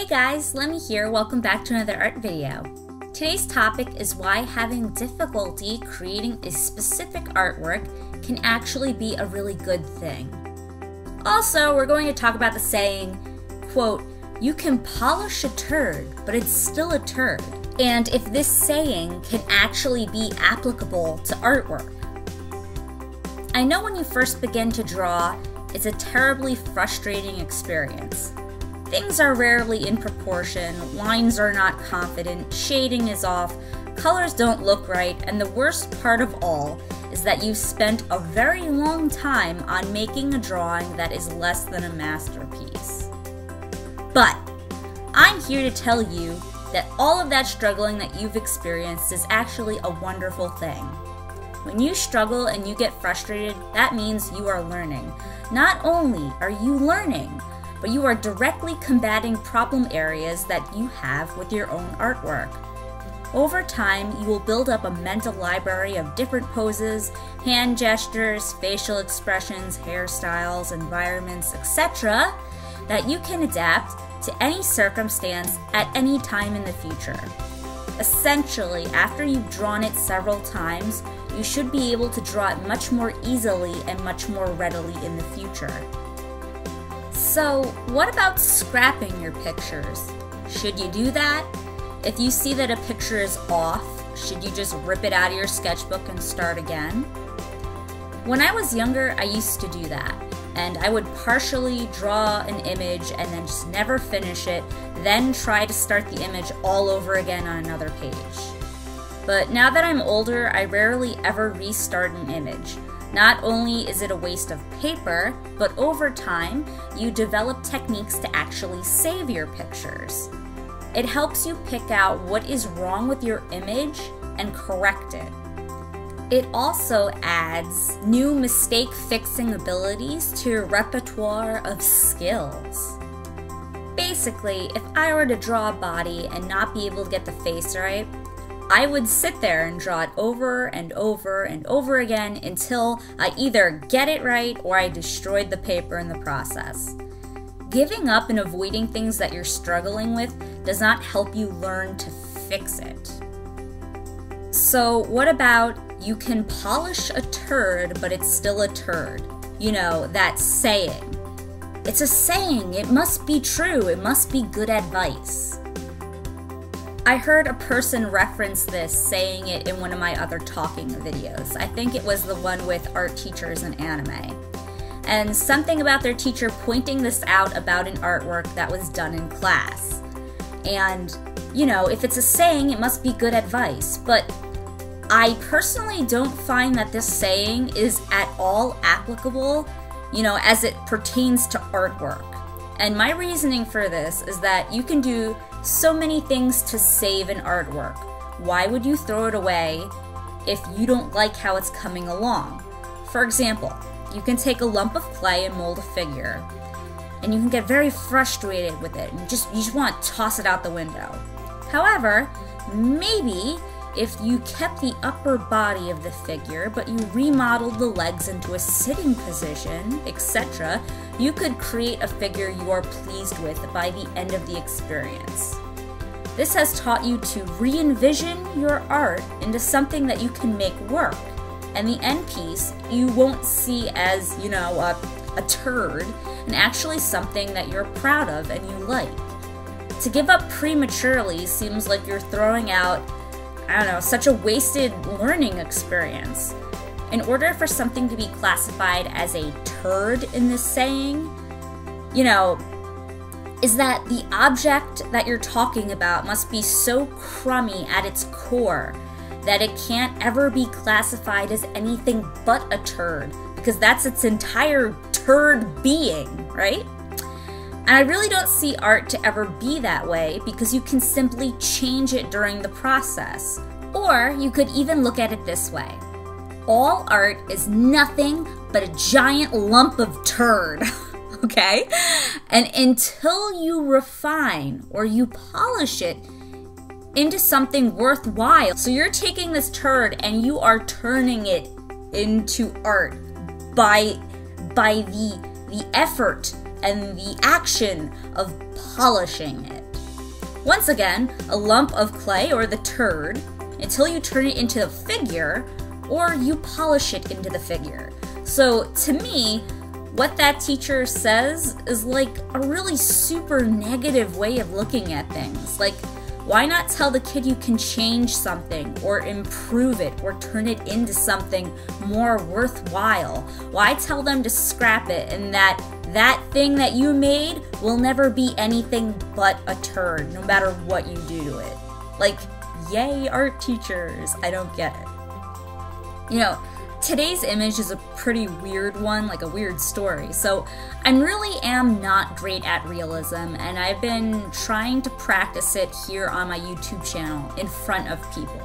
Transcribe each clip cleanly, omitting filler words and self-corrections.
guys, Lemmy here. Welcome back to another art video. Today's topic is why having difficulty creating a specific artwork can actually be a really good thing. Also, we're going to talk about the saying, quote, "You can polish a turd, but it's still a turd," and if this saying can actually be applicable to artwork. I know when you first begin to draw, it's a terribly frustrating experience. Things are rarely in proportion, lines are not confident, shading is off, colors don't look right, and the worst part of all is that you've spent a very long time on making a drawing that is less than a masterpiece. But I'm here to tell you that all of that struggling that you've experienced is actually a wonderful thing. When you struggle and you get frustrated, that means you are learning. Not only are you learning, but you are directly combating problem areas that you have with your own artwork. Over time, you will build up a mental library of different poses, hand gestures, facial expressions, hairstyles, environments, etc., that you can adapt to any circumstance at any time in the future. Essentially, after you've drawn it several times, you should be able to draw it much more easily and much more readily in the future. So, what about scrapping your pictures? Should you do that? If you see that a picture is off, should you just rip it out of your sketchbook and start again? When I was younger, I used to do that, and I would partially draw an image and then just never finish it, then try to start the image all over again on another page. But now that I'm older, I rarely ever restart an image. Not only is it a waste of paper, but over time, you develop techniques to actually save your pictures. It helps you pick out what is wrong with your image and correct it. It also adds new mistake-fixing abilities to your repertoire of skills. Basically, if I were to draw a body and not be able to get the face right, I would sit there and draw it over and over and over again until I either get it right or I destroyed the paper in the process. Giving up and avoiding things that you're struggling with does not help you learn to fix it. So what about "you can polish a turd, but it's still a turd"? You know, that saying. It's a saying, it must be true, it must be good advice. I heard a person reference this, saying it in one of my other talking videos. I think it was the one with art teachers and anime. And something about their teacher pointing this out about an artwork that was done in class. And, you know, if it's a saying, it must be good advice. But I personally don't find that this saying is at all applicable, you know, as it pertains to artwork. And my reasoning for this is that you can do so many things to save an artwork. Why would you throw it away if you don't like how it's coming along? For example, you can take a lump of clay and mold a figure, and you can get very frustrated with it and you just want to toss it out the window. However, maybe if you kept the upper body of the figure, but you remodeled the legs into a sitting position, etc., you could create a figure you are pleased with by the end of the experience. This has taught you to re-envision your art into something that you can make work, and the end piece you won't see as, you know, a turd, and actually something that you're proud of and you like. To give up prematurely seems like you're throwing out, I don't know, such a wasted learning experience. In order for something to be classified as a turd in this saying, you know, is that the object that you're talking about must be so crummy at its core that it can't ever be classified as anything but a turd, because that's its entire turd being, right? And I really don't see art to ever be that way, because you can simply change it during the process. Or you could even look at it this way. All art is nothing but a giant lump of turd, okay? And until you refine or you polish it into something worthwhile, so you're taking this turd and you are turning it into art by the effort and the action of polishing it. Once again, a lump of clay or the turd until you turn it into a figure or you polish it into the figure. So to me, what that teacher says is like a really super negative way of looking at things. Like, why not tell the kid you can change something or improve it or turn it into something more worthwhile? Why tell them to scrap it and that thing that you made will never be anything but a turd, no matter what you do to it? Like, yay, art teachers. I don't get it. You know, today's image is a pretty weird one, like a weird story. So I really am not great at realism, and I've been trying to practice it here on my YouTube channel in front of people.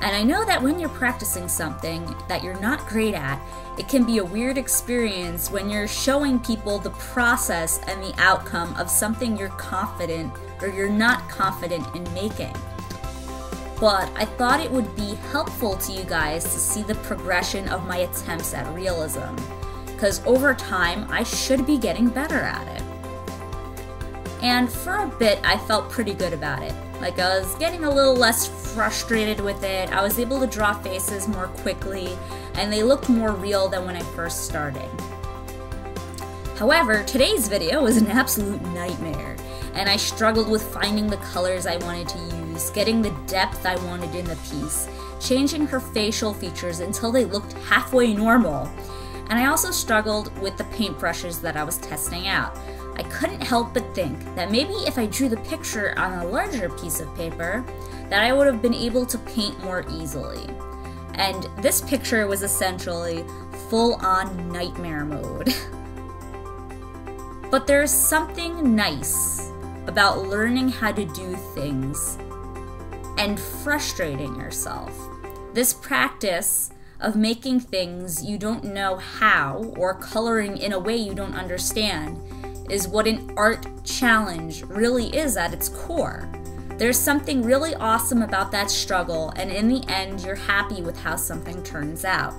And I know that when you're practicing something that you're not great at, it can be a weird experience when you're showing people the process and the outcome of something you're confident or you're not confident in making. But I thought it would be helpful to you guys to see the progression of my attempts at realism, because over time I should be getting better at it. And for a bit I felt pretty good about it. Like, I was getting a little less frustrated with it, I was able to draw faces more quickly, and they looked more real than when I first started. However, today's video was an absolute nightmare, and I struggled with finding the colors I wanted to use, getting the depth I wanted in the piece, changing her facial features until they looked halfway normal. And I also struggled with the paintbrushes that I was testing out. I couldn't help but think that maybe if I drew the picture on a larger piece of paper, that I would have been able to paint more easily. And this picture was essentially full-on nightmare mode. But there's something nice about learning how to do things and frustrating yourself. This practice of making things you don't know how or coloring in a way you don't understand is what an art challenge really is at its core. There's something really awesome about that struggle, and in the end, you're happy with how something turns out.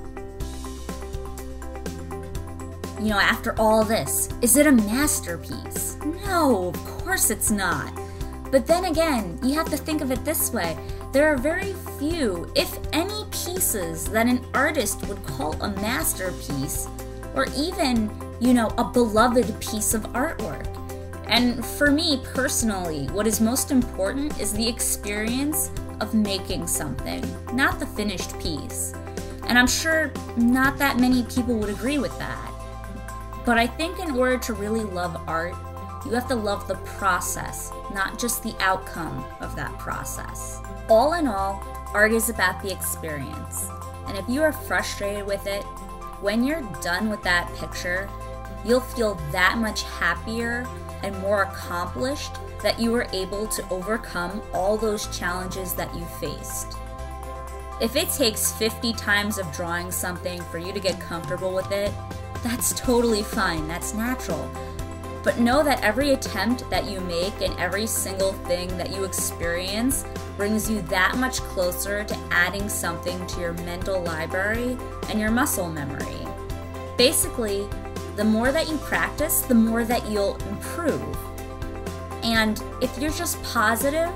You know, after all this, is it a masterpiece? No, of course it's not. But then again, you have to think of it this way. There are very few, if any, pieces that an artist would call a masterpiece, or even, you know, a beloved piece of artwork. And for me personally, what is most important is the experience of making something, not the finished piece. And I'm sure not that many people would agree with that. But I think in order to really love art, you have to love the process, not just the outcome of that process. All in all, art is about the experience. And if you are frustrated with it, when you're done with that picture, you'll feel that much happier and more accomplished that you were able to overcome all those challenges that you faced. If it takes 50 times of drawing something for you to get comfortable with it, that's totally fine, that's natural. But know that every attempt that you make and every single thing that you experience brings you that much closer to adding something to your mental library and your muscle memory. Basically, the more that you practice, the more that you'll improve. And if you're just positive,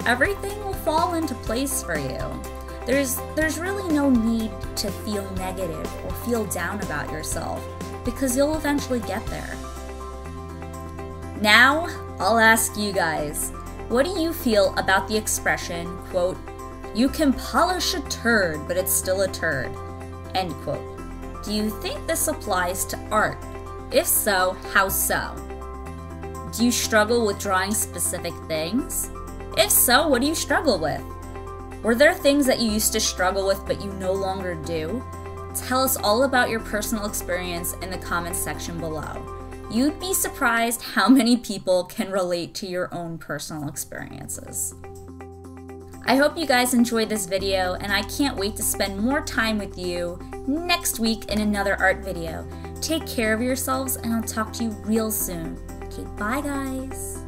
everything will fall into place for you. There's really no need to feel negative or feel down about yourself, because you'll eventually get there. Now, I'll ask you guys, what do you feel about the expression, quote, "You can polish a turd, but it's still a turd," end quote? Do you think this applies to art? If so, how so? Do you struggle with drawing specific things? If so, what do you struggle with? Were there things that you used to struggle with but you no longer do? Tell us all about your personal experience in the comments section below. You'd be surprised how many people can relate to your own personal experiences. I hope you guys enjoyed this video, and I can't wait to spend more time with you next week in another art video. Take care of yourselves, and I'll talk to you real soon. Okay, bye guys.